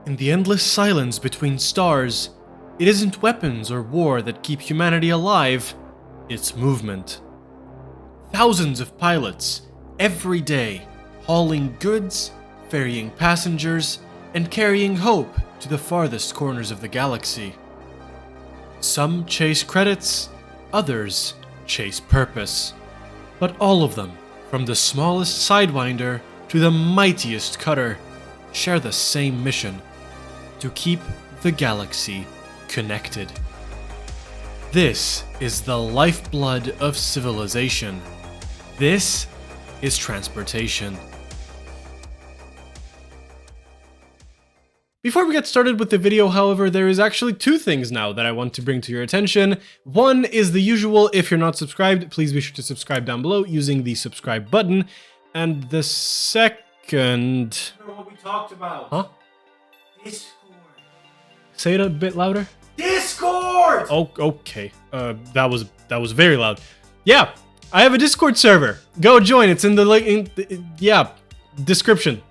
In the endless silence between stars, it isn't weapons or war that keep humanity alive, it's movement. Thousands of pilots, every day, hauling goods, ferrying passengers, and carrying hope to the farthest corners of the galaxy. Some chase credits, others chase purpose. But all of them, from the smallest sidewinder to the mightiest cutter, share the same mission: to keep the galaxy connected. This is the lifeblood of civilization. This is transportation. Before we get started with the video, however, there is actually two things now that I want to bring to your attention. One is the usual: if you're not subscribed, please be sure to subscribe down below using the subscribe button. And the second... Remember what we talked about? Huh? Discord. Say it a bit louder. Discord! Oh, okay. That was very loud. Yeah, I have a Discord server. Go join. It's in the link. Description.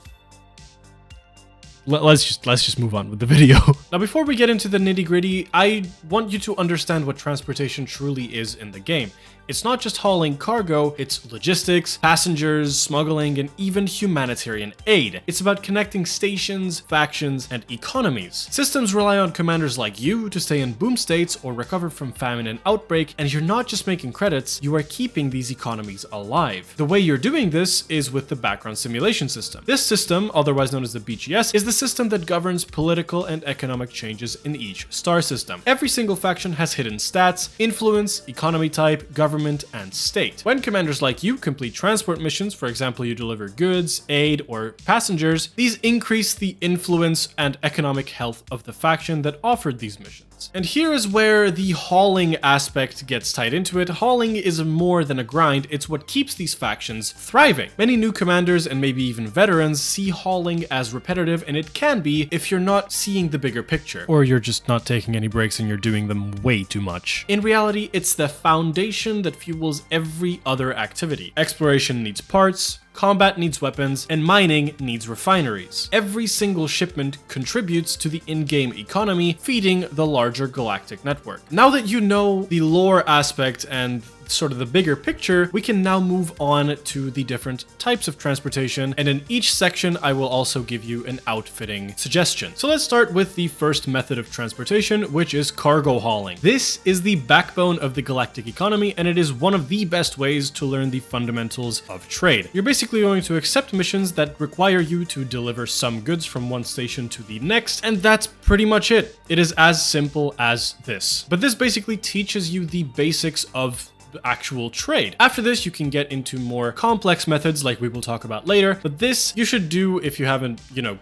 Let's just move on with the video. Now, before we get into the nitty-gritty, I want you to understand what transportation truly is in the game. It's not just hauling cargo, it's logistics, passengers, smuggling, and even humanitarian aid. It's about connecting stations, factions, and economies. Systems rely on commanders like you to stay in boom states or recover from famine and outbreak, and you're not just making credits, you are keeping these economies alive. The way you're doing this is with the background simulation system. This system, otherwise known as the BGS, is the system that governs political and economic changes in each star system. Every single faction has hidden stats, influence, economy type, government, and state. When commanders like you complete transport missions, for example, you deliver goods, aid, or passengers, these increase the influence and economic health of the faction that offered these missions. And here is where the hauling aspect gets tied into it. Hauling is more than a grind, it's what keeps these factions thriving. Many new commanders and maybe even veterans see hauling as repetitive, and it can be if you're not seeing the bigger picture. Or you're just not taking any breaks and you're doing them way too much. In reality, it's the foundation that fuels every other activity. Exploration needs parts, combat needs weapons, and mining needs refineries. Every single shipment contributes to the in-game economy, feeding the larger galactic network. Now that you know the lore aspect and sort of the bigger picture, we can now move on to the different types of transportation, and in each section I will also give you an outfitting suggestion. So let's start with the first method of transportation, which is cargo hauling. This is the backbone of the galactic economy, and it is one of the best ways to learn the fundamentals of trade. You're basically going to accept missions that require you to deliver some goods from one station to the next, and that's pretty much it. It is as simple as this. But this basically teaches you the basics of actual trade. After this, you can get into more complex methods like we will talk about later, but this you should do if you haven't,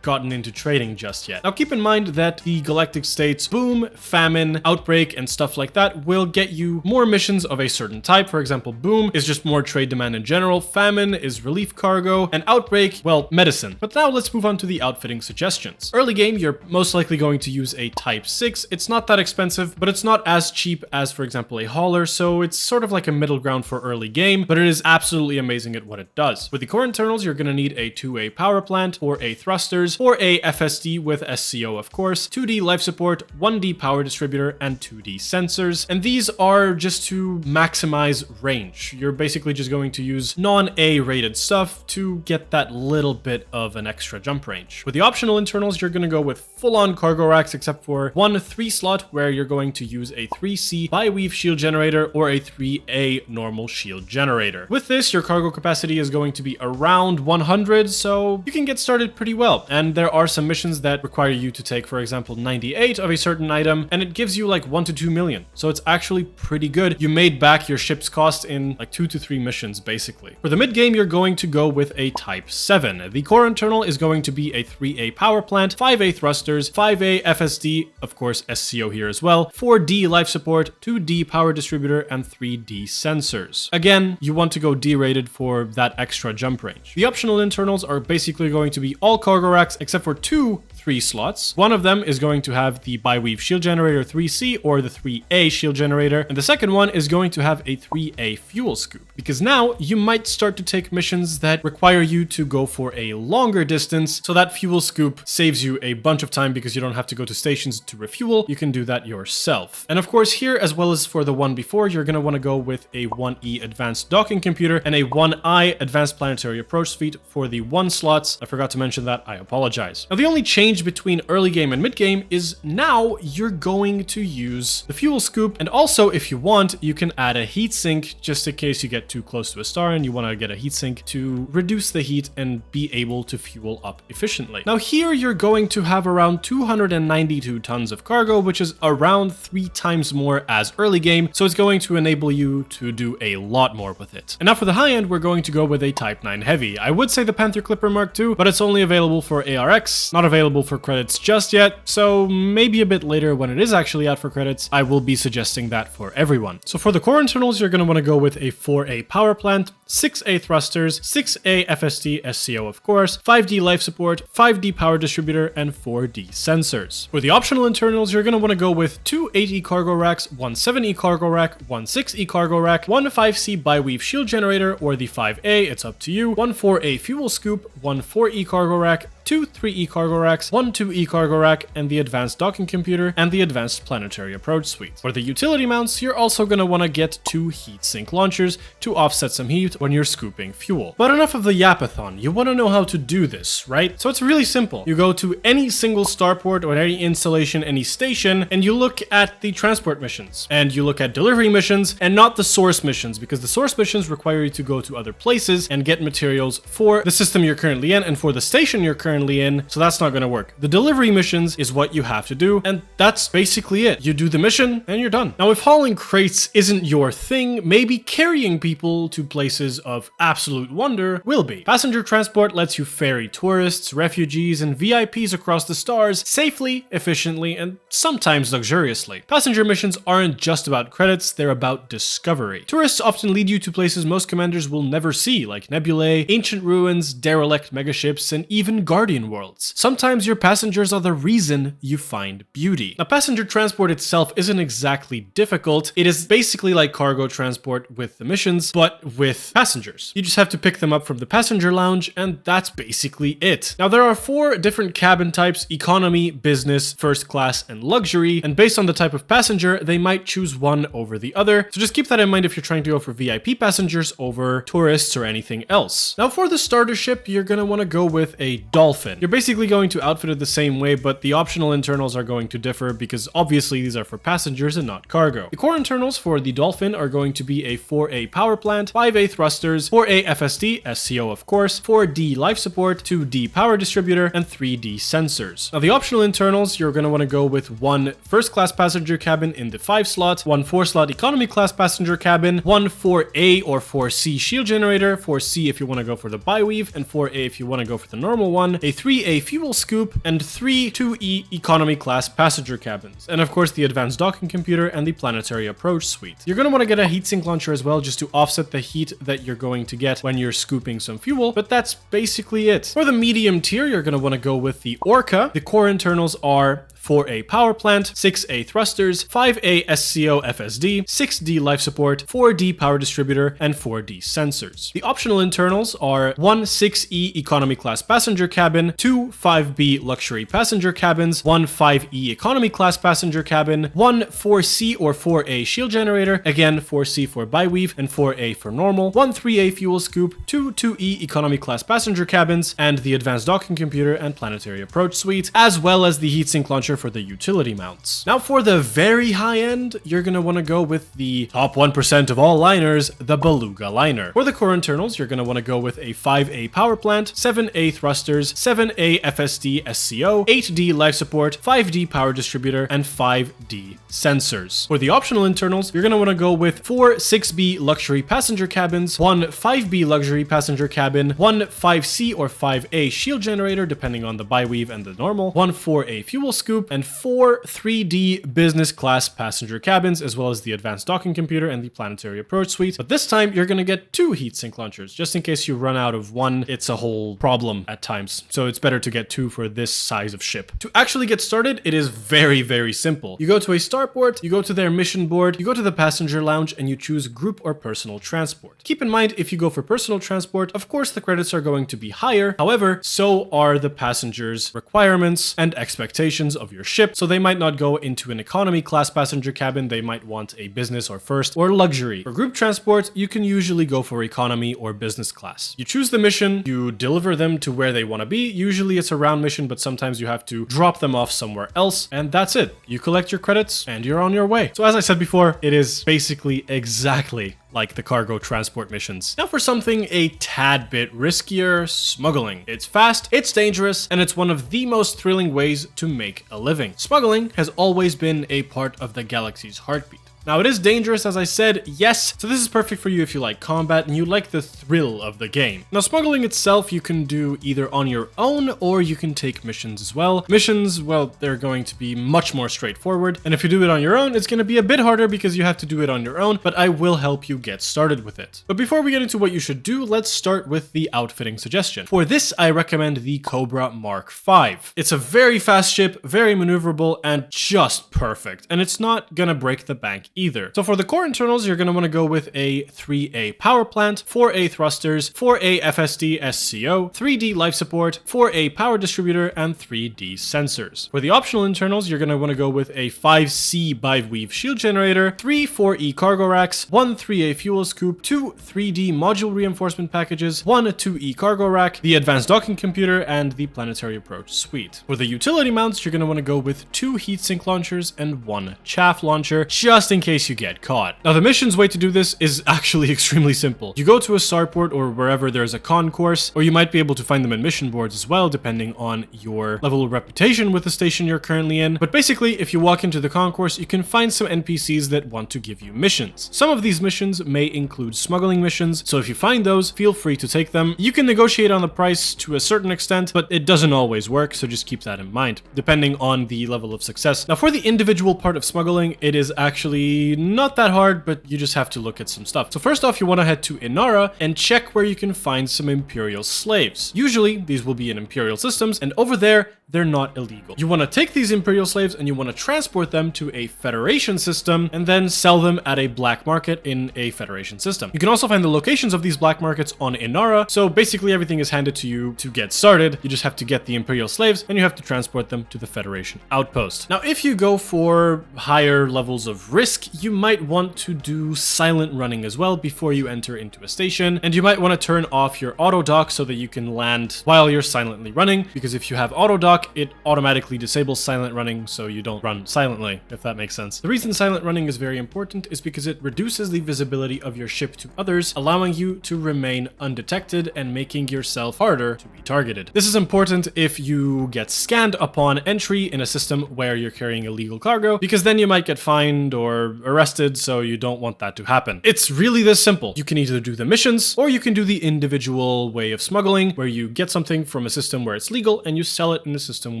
gotten into trading just yet. Now keep in mind that the galactic states boom, famine, outbreak, and stuff like that will get you more missions of a certain type. For example, boom is just more trade demand in general, famine is relief cargo, and outbreak, well, medicine. But now let's move on to the outfitting suggestions. Early game, you're most likely going to use a Type 6. It's not that expensive, but it's not as cheap as, for example, a hauler, so it's sort of like a middle ground for early game, but it is absolutely amazing at what it does. With the core internals, you're going to need a 2A power plant, or a thrusters, or a FSD with SCO, of course, 2D life support, 1D power distributor, and 2D sensors. And these are just to maximize range. You're basically just going to use non-A rated stuff to get that little bit of an extra jump range. With the optional internals, you're going to go with full-on cargo racks, except for one 3-slot where you're going to use a 3C bi-weave shield generator or a 3A normal shield generator. With this, your cargo capacity is going to be around 100, so you can get started pretty well. And there are some missions that require you to take, for example, 98 of a certain item, and it gives you like 1 to 2 million. So it's actually pretty good. You made back your ship's cost in like 2 to 3 missions, basically. For the mid game, you're going to go with a Type 7. The core internal is going to be a 3A power plant, 5A thrusters, 5A FSD, of course SCO here as well, 4D life support, 2D power distributor, and 3D sensors. Again, you want to go D-rated for that extra jump range. The optional internals are basically going to be all cargo racks except for 2 3 slots. One of them is going to have the Bi-Weave Shield Generator 3C or the 3A Shield Generator, and the second one is going to have a 3A Fuel Scoop. Because now you might start to take missions that require you to go for a longer distance, so that Fuel Scoop saves you a bunch of time because you don't have to go to stations to refuel. You can do that yourself. And of course here, as well as for the one before, you're going to want to go with a 1E Advanced Docking Computer and a 1I Advanced Planetary Approach Suite for the 1 slots. I forgot to mention that, I apologize. Now the only change between early game and mid game is now you're going to use the Fuel Scoop, and also if you want, you can add a heat sink just in case you get too close to a star and you want to get a heat sink to reduce the heat and be able to fuel up efficiently. Now here you're going to have around 292 tons of cargo, which is around 3 times more as early game, so it's going to enable you to do a lot more with it. And now for the high end, we're going to go with a Type 9 Heavy. I would say the Panther Clipper Mark II, but it's only available for ARX, not available for credits just yet, so maybe a bit later when it is actually out for credits, I will be suggesting that for everyone. So for the core internals, you're going to want to go with a 4A power plant, 6A thrusters, 6A FSD SCO of course, 5D life support, 5D power distributor, and 4D sensors. For the optional internals, you're going to want to go with 2 8E cargo racks, 1 7E cargo rack, 1 6E cargo rack, 1 5C Bi-Weave Shield Generator or the 5A, it's up to you, 1 4A Fuel Scoop, 1 4E cargo rack, 2 3E cargo racks, 1 2E cargo rack, and the Advanced Docking Computer and the Advanced Planetary Approach Suite. For the utility mounts, you're also going to want to get 2 heat sink launchers to offset some heat when you're scooping fuel. But enough of the yapathon, you want to know how to do this, right? So it's really simple. You go to any single starport or any installation, any station, and you look at the transport missions. And you look at delivery missions and not the source missions, because the source missions require you to go to other places and get materials for the system you're currently in and for the station you're currently in, so that's not going to work. The delivery missions is what you have to do, and that's basically it. You do the mission and you're done. Now, if hauling crates isn't your thing, maybe carrying people to places of absolute wonder will be. Passenger transport lets you ferry tourists, refugees, and VIPs across the stars safely, efficiently, and sometimes luxuriously. Passenger missions aren't just about credits, they're about discovery. Tourists often lead you to places most commanders will never see, like nebulae, ancient ruins, derelict megaships, and even guardian worlds. Sometimes your passengers are the reason you find beauty. Now, passenger transport itself isn't exactly difficult. It is basically like cargo transport with the missions, but with passengers. You just have to pick them up from the passenger lounge, and that's basically it. Now, there are 4 different cabin types: economy, business, first class, and luxury, and based on the type of passenger, they might choose one over the other. So just keep that in mind if you're trying to go for VIP passengers over tourists or anything else. Now, for the starter ship, you're going to want to go with a Dolphin. You're basically going to outfit it the same way, but the optional internals are going to differ because obviously these are for passengers and not cargo. The core internals for the Dolphin are going to be a 4A power plant, 5A thrusters, 4A FSD, SCO of course, 4D life support, 2D power distributor, and 3D sensors. Now, the optional internals, you're going to want to go with 1 first class passenger cabin in the 5 slot, 1 4 slot economy class passenger cabin, 1 4A or 4C shield generator, 4C if you want to go for the Bi-Weave, and 4A if you want to go for the normal one, a 3A fuel scoop, and 3 2E economy class passenger cabins, and of course the Advanced Docking Computer and the Planetary Approach Suite. You're going to want to get a heatsink launcher as well, just to offset the heat that you're going to get when you're scooping some fuel, but that's basically it. For the medium tier, you're going to want to go with the Orca. The core internals are 4A power plant, 6A thrusters, 5A SCO FSD, 6D life support, 4D power distributor, and 4D sensors. The optional internals are 1 6E economy class passenger cabin, 2 5B luxury passenger cabins, 1 5E economy class passenger cabin, 1 4C or 4A shield generator, again 4C for Bi-Weave and 4A for normal, 1 3A fuel scoop, 2 2E economy class passenger cabins, and the Advanced Docking Computer and Planetary Approach Suite, as well as the heatsink launcher for the utility mounts. Now, for the very high end, you're going to want to go with the top 1% of all liners, the Beluga liner. For the core internals, you're going to want to go with a 5A power plant, 7A thrusters, 7A FSD SCO, 8D life support, 5D power distributor, and 5D sensors. For the optional internals, you're going to want to go with 4 6B luxury passenger cabins, 1 5B luxury passenger cabin, 1 5C or 5A shield generator, depending on the Bi-Weave and the normal, 1 4A fuel scoop, scoop, and 4 3D business class passenger cabins, as well as the advanced docking computer and the planetary approach suite. But this time you're gonna get 2 heatsink launchers, just in case you run out of one. It's a whole problem at times, so it's better to get 2 for this size of ship. To actually get started, it is very, very simple. You go to a starport, you go to their mission board, you go to the passenger lounge, and you choose group or personal transport. Keep in mind, if you go for personal transport, of course the credits are going to be higher. However, so are the passengers' requirements and expectations of your ship, so they might not go into an economy class passenger cabin. They might want a business or first or luxury. For group transport, you can usually go for economy or business class. You choose the mission, you deliver them to where they want to be. Usually it's a round mission, but sometimes you have to drop them off somewhere else, and that's it. You collect your credits and you're on your way. So as I said before, it is basically exactly like the cargo transport missions. Now for something a tad bit riskier, smuggling. It's fast, it's dangerous, and it's one of the most thrilling ways to make a living. Smuggling has always been a part of the galaxy's heartbeat. Now it is dangerous, as I said, yes, so this is perfect for you if you like combat and you like the thrill of the game. Now smuggling itself you can do either on your own or you can take missions as well. Missions, well, they're going to be much more straightforward, and if you do it on your own, it's going to be a bit harder because you have to do it on your own, but I will help you get started with it. But before we get into what you should do, let's start with the outfitting suggestion. For this, I recommend the Cobra Mark V. It's a very fast ship, very maneuverable, and just perfect, and it's not gonna break the bank either. So for the core internals, you're going to want to go with a 3A power plant, 4A thrusters, 4A FSD SCO, 3D life support, 4A power distributor, and 3D sensors. For the optional internals, you're going to want to go with a 5C biweave shield generator, 3 4E cargo racks, 1 3A fuel scoop, 2 3D module reinforcement packages, 1 2E cargo rack, the advanced docking computer, and the planetary approach suite. For the utility mounts, you're going to want to go with 2 heatsink launchers and 1 chaff launcher, just in case you get caught. Now the mission's way to do this is actually extremely simple. You go to a starport or wherever there's a concourse, or you might be able to find them in mission boards as well, depending on your level of reputation with the station you're currently in. But basically, if you walk into the concourse, you can find some NPCs that want to give you missions. Some of these missions may include smuggling missions, so if you find those, feel free to take them. You can negotiate on the price to a certain extent, but it doesn't always work, so just keep that in mind, depending on the level of success. Now for the individual part of smuggling, it is actually not that hard, but you just have to look at some stuff. So first off, you want to head to Inara and check where you can find some Imperial slaves. Usually, these will be in Imperial systems, and over there, they're not illegal. You want to take these Imperial slaves and you want to transport them to a Federation system and then sell them at a black market in a Federation system. You can also find the locations of these black markets on Inara, so basically everything is handed to you to get started. You just have to get the Imperial slaves and you have to transport them to the Federation outpost. Now, if you go for higher levels of risk, you might want to do silent running as well before you enter into a station, and you might want to turn off your auto dock so that you can land while you're silently running, because if you have auto dock, it automatically disables silent running so you don't run silently, if that makes sense. The reason silent running is very important is because it reduces the visibility of your ship to others, allowing you to remain undetected and making yourself harder to be targeted. This is important if you get scanned upon entry in a system where you're carrying illegal cargo, because then you might get fined or arrested, so you don't want that to happen. It's really this simple. You can either do the missions or you can do the individual way of smuggling, where you get something from a system where it's legal and you sell it in a system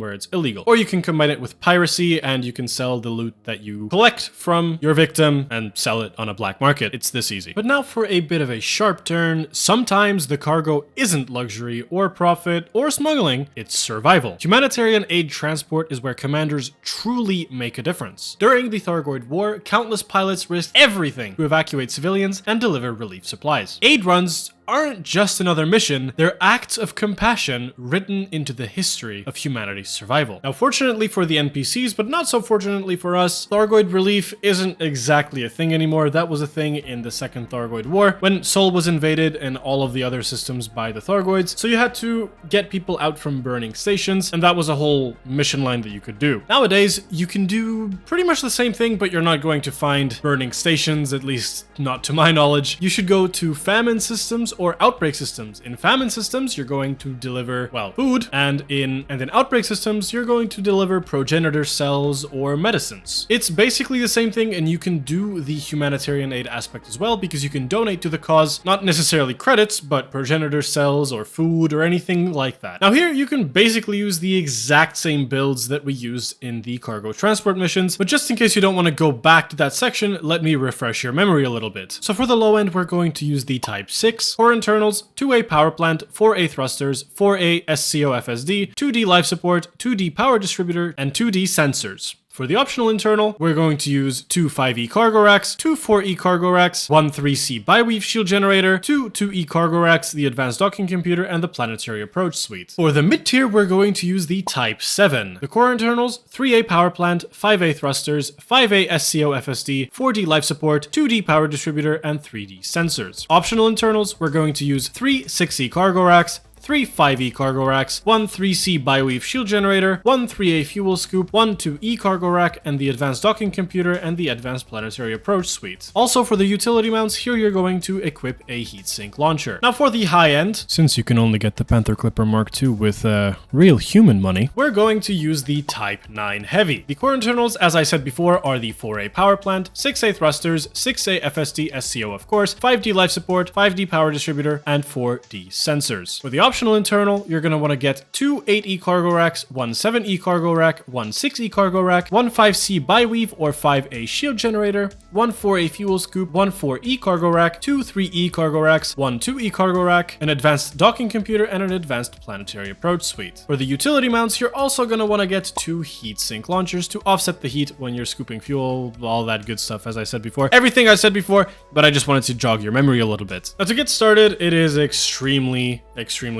where it's illegal. Or you can combine it with piracy and you can sell the loot that you collect from your victim and sell it on a black market. It's this easy. But now for a bit of a sharp turn, sometimes the cargo isn't luxury or profit or smuggling, it's survival. Humanitarian aid transport is where commanders truly make a difference. During the Thargoid War, countless pilots risked everything to evacuate civilians and deliver relief supplies. Aid runs aren't just another mission, they're acts of compassion written into the history of humanity's survival. Now, fortunately for the NPCs, but not so fortunately for us, Thargoid relief isn't exactly a thing anymore. That was a thing in the Second Thargoid War, when Sol was invaded and all of the other systems by the Thargoids, so you had to get people out from burning stations, and that was a whole mission line that you could do. Nowadays, you can do pretty much the same thing, but you're not going to find burning stations, at least not to my knowledge. You should go to famine systems or outbreak systems. In famine systems, you're going to deliver, well, food, and in outbreak systems, you're going to deliver progenitor cells or medicines. It's basically the same thing, and you can do the humanitarian aid aspect as well, because you can donate to the cause, not necessarily credits, but progenitor cells or food or anything like that. Now here, you can basically use the exact same builds that we used in the cargo transport missions, but just in case you don't want to go back to that section, let me refresh your memory a little bit. So for the low end, we're going to use the Type 6, core internals, 2A power plant, 4A thrusters, 4A SCO FSD, 2D life support, 2D power distributor, and 2D sensors. For the optional internal, we're going to use 2 5E cargo racks, 2 4E cargo racks, 1 3C biweave shield generator, 2 2E cargo racks, the advanced docking computer, and the planetary approach suite. For the mid-tier, we're going to use the Type 7. The core internals, 3A power plant, 5A thrusters, 5A SCO FSD, 4D life support, 2D power distributor, and 3D sensors. Optional internals, we're going to use 3 6E cargo racks, 3 5E cargo racks, 1 3C biweave shield generator, 1 3A fuel scoop, 1 2E cargo rack, and the advanced docking computer and the advanced planetary approach suite. Also for the utility mounts, here you're going to equip a heatsink launcher. Now for the high end, since you can only get the Panther Clipper Mark II with real human money, we're going to use the Type 9 Heavy. The core internals, as I said before, are the 4A power plant, 6A thrusters, 6A FSD SCO of course, 5D life support, 5D power distributor, and 4D sensors. For the optional internal, you're going to want to get 2 8E cargo racks, 1 7E cargo rack, 1 6E cargo rack, 1 5C biweave or 5A shield generator, 1 4A fuel scoop, 1 4E cargo rack, 2 3E cargo racks, 1 2E cargo rack, an advanced docking computer, and an advanced planetary approach suite. For the utility mounts, you're also going to want to get 2 heatsink launchers to offset the heat when you're scooping fuel, all that good stuff, as I said before. Everything I said before, but I just wanted to jog your memory a little bit. Now to get started, it is extremely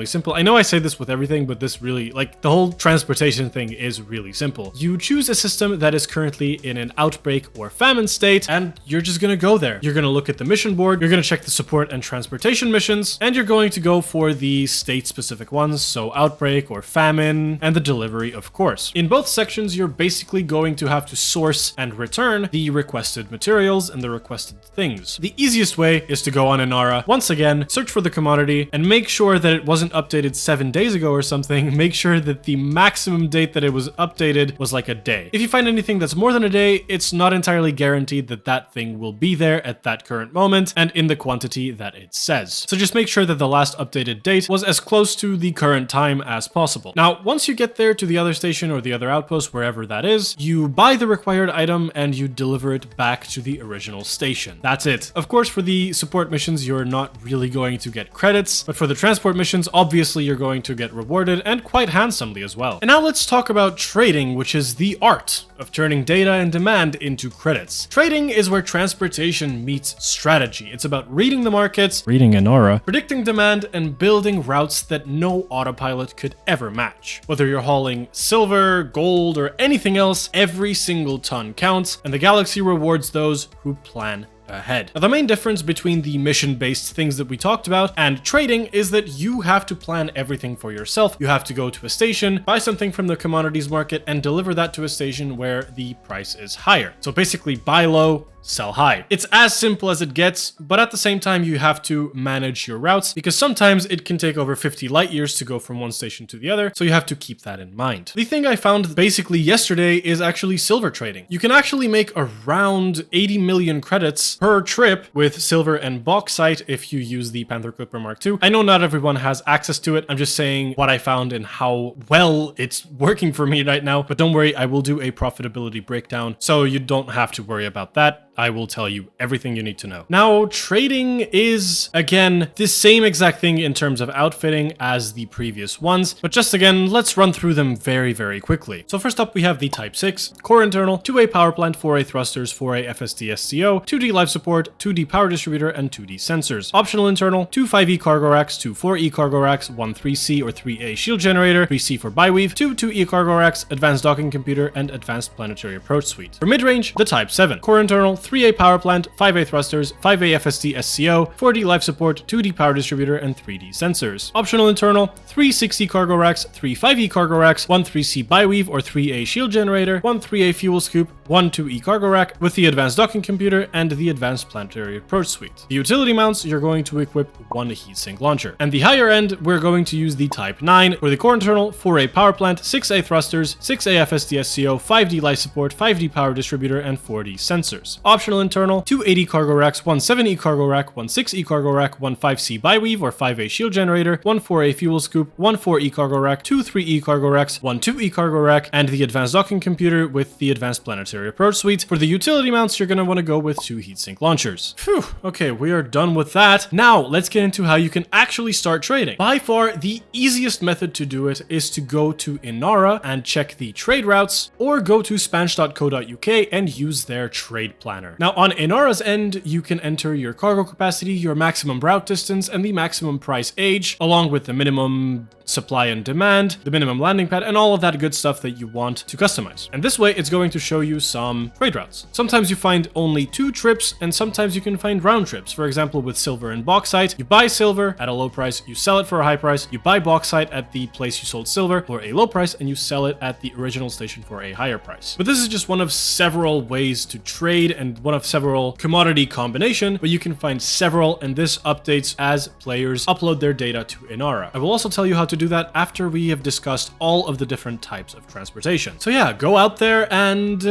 simple. I know I say this with everything, but this really, like, the whole transportation thing is really simple. You choose a system that is currently in an outbreak or famine state, and you're just gonna go there. You're gonna look at the mission board, you're gonna check the support and transportation missions, and you're going to go for the state-specific ones, so outbreak or famine, and the delivery, of course. In both sections, you're basically going to have to source and return the requested materials and the requested things. The easiest way is to go on Inara, once again, search for the commodity, and make sure that it wasn't updated 7 days ago or something. Make sure that the maximum date that it was updated was like a day. If you find anything that's more than a day, it's not entirely guaranteed that that thing will be there at that current moment and in the quantity that it says. So just make sure that the last updated date was as close to the current time as possible. Now, once you get there to the other station or the other outpost, wherever that is, you buy the required item and you deliver it back to the original station. That's it. Of course, for the support missions, you're not really going to get credits, but for the transport missions, obviously you're going to get rewarded, and quite handsomely as well. And now let's talk about trading, which is the art of turning data and demand into credits. Trading is where transportation meets strategy. It's about reading the markets, reading Inara, predicting demand, and building routes that no autopilot could ever match. Whether you're hauling silver, gold, or anything else, every single ton counts, and the galaxy rewards those who plan ahead. Now, the main difference between the mission-based things that we talked about and trading is that you have to plan everything for yourself. You have to go to a station, buy something from the commodities market, and deliver that to a station where the price is higher. So basically, buy low, sell high. It's as simple as it gets, but at the same time, you have to manage your routes because sometimes it can take over 50 light years to go from one station to the other, so you have to keep that in mind. The thing I found basically yesterday is actually silver trading. You can actually make around 80 million credits per trip with silver and bauxite if you use the Panther Clipper Mark II. I know not everyone has access to it. I'm just saying what I found and how well it's working for me right now, but don't worry, I will do a profitability breakdown, so you don't have to worry about that. I will tell you everything you need to know. Now, trading is, again, the same exact thing in terms of outfitting as the previous ones, but just again, let's run through them very, very quickly. So first up, we have the Type 6, core internal, 2A power plant, 4A thrusters, 4A FSD SCO, 2D life support, 2D power distributor, and 2D sensors. Optional internal, 2 5E cargo racks, 2 4E cargo racks, 1 3C or 3A shield generator, 3C for biweave, 2 2E cargo racks, advanced docking computer, and advanced planetary approach suite. For mid-range, the Type 7, core internal, 3A power plant, 5A thrusters, 5A FSD SCO, 4D life support, 2D power distributor, and 3D sensors. Optional internal, 3 6E cargo racks, 3 5E cargo racks, 1 3C biweave or 3A shield generator, 1 3A fuel scoop, 1 2E cargo rack with the advanced docking computer and the advanced planetary approach suite. The utility mounts, you're going to equip 1 heatsink launcher. And the higher end, we're going to use the Type 9 for the core internal, 4A power plant, 6A thrusters, 6A FSD-SCO, 5D life support, 5D power distributor, and 4D sensors. Optional internal, 2 80 cargo racks, 1 7E cargo rack, 1 6E cargo rack, 1 5C biweave or 5A shield generator, 1 4A fuel scoop, 1 4E cargo rack, 2 3E cargo racks, 1 2E cargo rack, and the advanced docking computer with the advanced planetary approach suite. For the utility mounts, you're going to want to go with 2 heatsink launchers. Phew, okay, we are done with that. Now, let's get into how you can actually start trading. By far, the easiest method to do it is to go to Inara and check the trade routes, or go to spanch.co.uk and use their trade planner. Now, on Inara's end, you can enter your cargo capacity, your maximum route distance, and the maximum price age, along with the minimum supply and demand, the minimum landing pad, and all of that good stuff that you want to customize. And this way, it's going to show you some trade routes. Sometimes you find only 2 trips, and sometimes you can find round trips. For example, with silver and bauxite, you buy silver at a low price, you sell it for a high price, you buy bauxite at the place you sold silver for a low price, and you sell it at the original station for a higher price. But this is just one of several ways to trade and one of several commodity combination, but you can find several, and this updates as players upload their data to Inara. I will also tell you how to do that after we have discussed all of the different types of transportation. So yeah, go out there and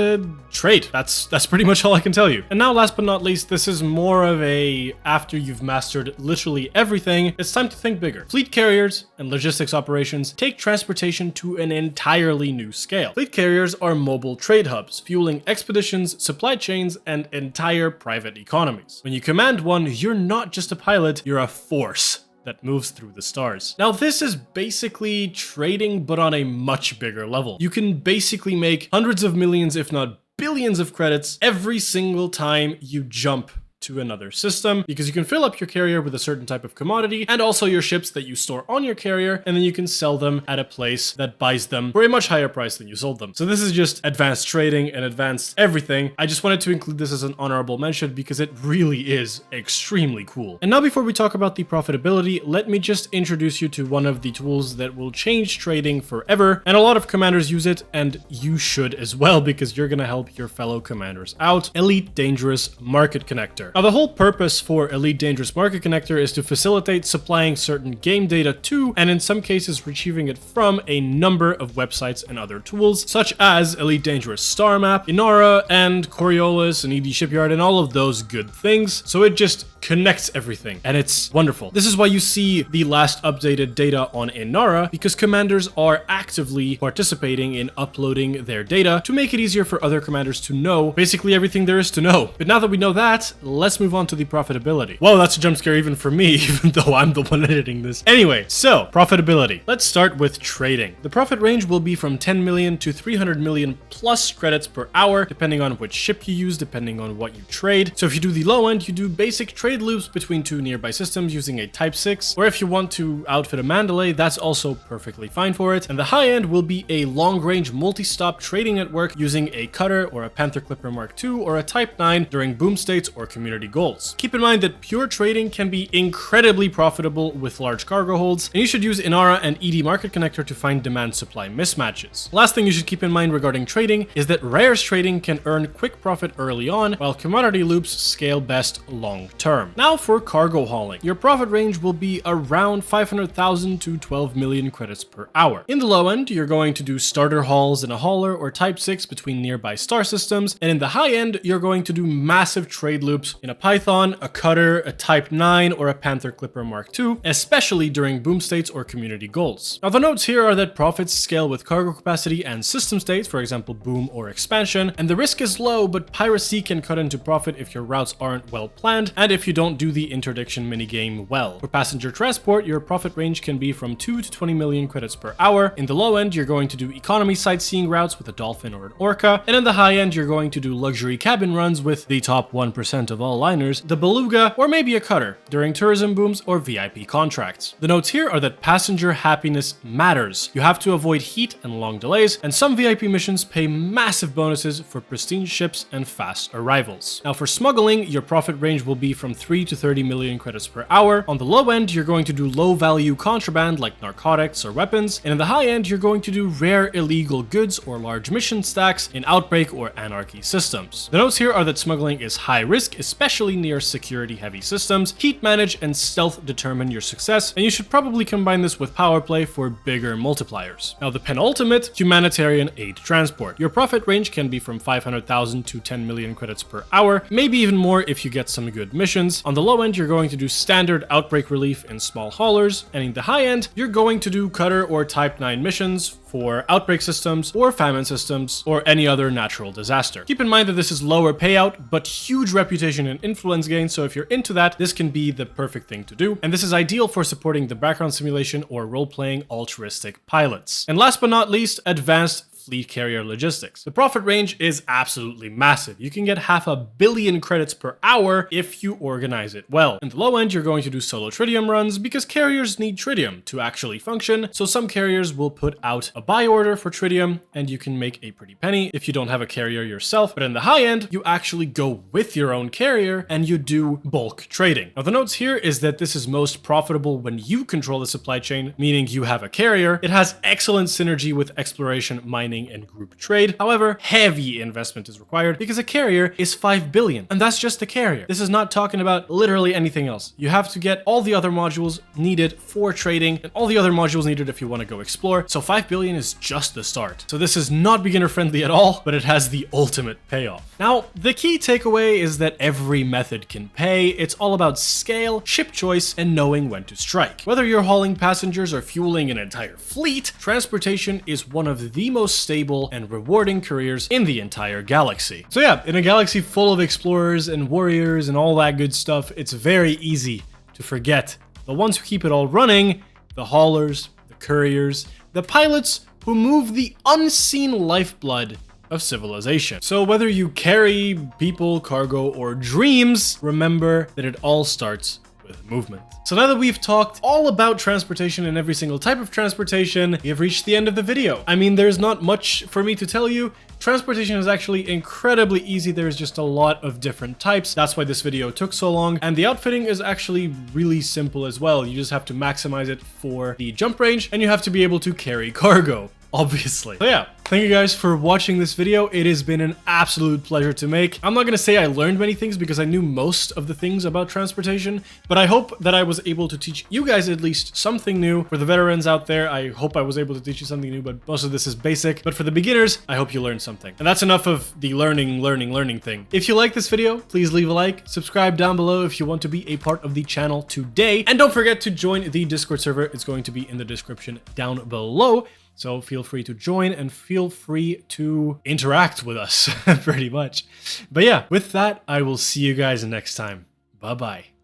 trade. That's pretty much all I can tell you. And now, last but not least, this is more of a after you've mastered literally everything, it's time to think bigger. Fleet carriers and logistics operations take transportation to an entirely new scale. Fleet carriers are mobile trade hubs, fueling expeditions, supply chains, and entire private economies. When you command one, you're not just a pilot, you're a force that moves through the stars. Now, this is basically trading, but on a much bigger level. You can basically make hundreds of millions, if not billions of credits every single time you jump to another system, because you can fill up your carrier with a certain type of commodity and also your ships that you store on your carrier, and then you can sell them at a place that buys them for a much higher price than you sold them. So this is just advanced trading and advanced everything. I just wanted to include this as an honorable mention because it really is extremely cool. And now, before we talk about the profitability, let me just introduce you to one of the tools that will change trading forever, and a lot of commanders use it, and you should as well, because you're gonna help your fellow commanders out. Elite Dangerous Market Connector. Now, the whole purpose for Elite Dangerous Market Connector is to facilitate supplying certain game data to, and in some cases retrieving it from, a number of websites and other tools, such as Elite Dangerous Star Map, Inara, and Coriolis, and ED Shipyard, and all of those good things. So it just connects everything, and it's wonderful. This is why you see the last updated data on Inara, because commanders are actively participating in uploading their data to make it easier for other commanders to know basically everything there is to know. But now that we know that, let's move on to the profitability. Whoa, that's a jump scare even for me, even though I'm the one editing this. Anyway, so profitability. Let's start with trading. The profit range will be from 10 million to 300 million plus credits per hour, depending on which ship you use, depending on what you trade. So if you do the low end, you do basic trade loops between 2 nearby systems using a Type 6, or if you want to outfit a Mandalay, that's also perfectly fine for it. And the high end will be a long-range multi-stop trading network using a Cutter or a Panther Clipper Mark II or a Type 9 during boom states or community goals. Keep in mind that pure trading can be incredibly profitable with large cargo holds, and you should use Inara and ED Market Connector to find demand-supply mismatches. Last thing you should keep in mind regarding trading is that rares trading can earn quick profit early on, while commodity loops scale best long-term. Now for cargo hauling. Your profit range will be around 500,000 to 12 million credits per hour. In the low end, you're going to do starter hauls in a hauler or Type 6 between nearby star systems, and in the high end, you're going to do massive trade loops in a Python, a Cutter, a Type 9, or a Panther Clipper Mark II, especially during boom states or community goals. Now, the notes here are that profits scale with cargo capacity and system states, for example, boom or expansion, and the risk is low, but piracy can cut into profit if your routes aren't well planned and if you don't do the interdiction minigame well. For passenger transport, your profit range can be from 2 to 20 million credits per hour. In the low end, you're going to do economy sightseeing routes with a Dolphin or an Orca, and in the high end, you're going to do luxury cabin runs with the top 1% of all small liners, the beluga, or maybe a cutter during tourism booms or VIP contracts. The notes here are that passenger happiness matters. You have to avoid heat and long delays, and some VIP missions pay massive bonuses for pristine ships and fast arrivals. Now for smuggling, your profit range will be from 3 to 30 million credits per hour. On the low end, you're going to do low value contraband like narcotics or weapons, and in the high end, you're going to do rare illegal goods or large mission stacks in outbreak or anarchy systems. The notes here are that smuggling is high risk, especially near security heavy systems. Heat manage and stealth determine your success, and you should probably combine this with power play for bigger multipliers. Now the penultimate, humanitarian aid transport. Your profit range can be from 500,000 to 10 million credits per hour, maybe even more if you get some good missions. On the low end, you're going to do standard outbreak relief in small haulers, and in the high end, you're going to do cutter or Type 9 missions for outbreak systems or famine systems or any other natural disaster. Keep in mind that this is lower payout, but huge reputation and influence gain, so if you're into that, this can be the perfect thing to do. And this is ideal for supporting the background simulation or role-playing altruistic pilots. And last but not least, advanced fleet carrier logistics. The profit range is absolutely massive. You can get 500 million credits per hour if you organize it well. In the low end, you're going to do solo tritium runs because carriers need tritium to actually function. So some carriers will put out a buy order for tritium and you can make a pretty penny if you don't have a carrier yourself. But in the high end, you actually go with your own carrier and you do bulk trading. Now the notes here is that this is most profitable when you control the supply chain, meaning you have a carrier. It has excellent synergy with exploration, mining, and group trade. However, heavy investment is required because a carrier is 5 billion, and that's just the carrier. This is not talking about literally anything else. You have to get all the other modules needed for trading and all the other modules needed if you want to go explore. So 5 billion is just the start. So this is not beginner friendly at all, but it has the ultimate payoff. Now, the key takeaway is that every method can pay. It's all about scale, ship choice, and knowing when to strike. Whether you're hauling passengers or fueling an entire fleet, transportation is one of the most stable and rewarding careers in the entire galaxy. So yeah, in a galaxy full of explorers and warriors and all that good stuff, it's very easy to forget the ones who keep it all running, the haulers, the couriers, the pilots who move the unseen lifeblood of civilization. So whether you carry people, cargo, or dreams, remember that it all starts with movement. So now that we've talked all about transportation and every single type of transportation, we have reached the end of the video. I mean, there's not much for me to tell you. Transportation is actually incredibly easy. There's just a lot of different types. That's why this video took so long. And the outfitting is actually really simple as well. You just have to maximize it for the jump range and you have to be able to carry cargo, obviously. So yeah, thank you guys for watching this video. It has been an absolute pleasure to make. I'm not gonna say I learned many things because I knew most of the things about transportation, but I hope that I was able to teach you guys at least something new. For the veterans out there, I hope I was able to teach you something new, but most of this is basic. But for the beginners, I hope you learned something. And that's enough of the learning thing. If you like this video, please leave a like, subscribe down below if you want to be a part of the channel today, and don't forget to join the Discord server. It's going to be in the description down below. So feel free to join and feel free to interact with us pretty much. But yeah, with that, I will see you guys next time. Bye-bye.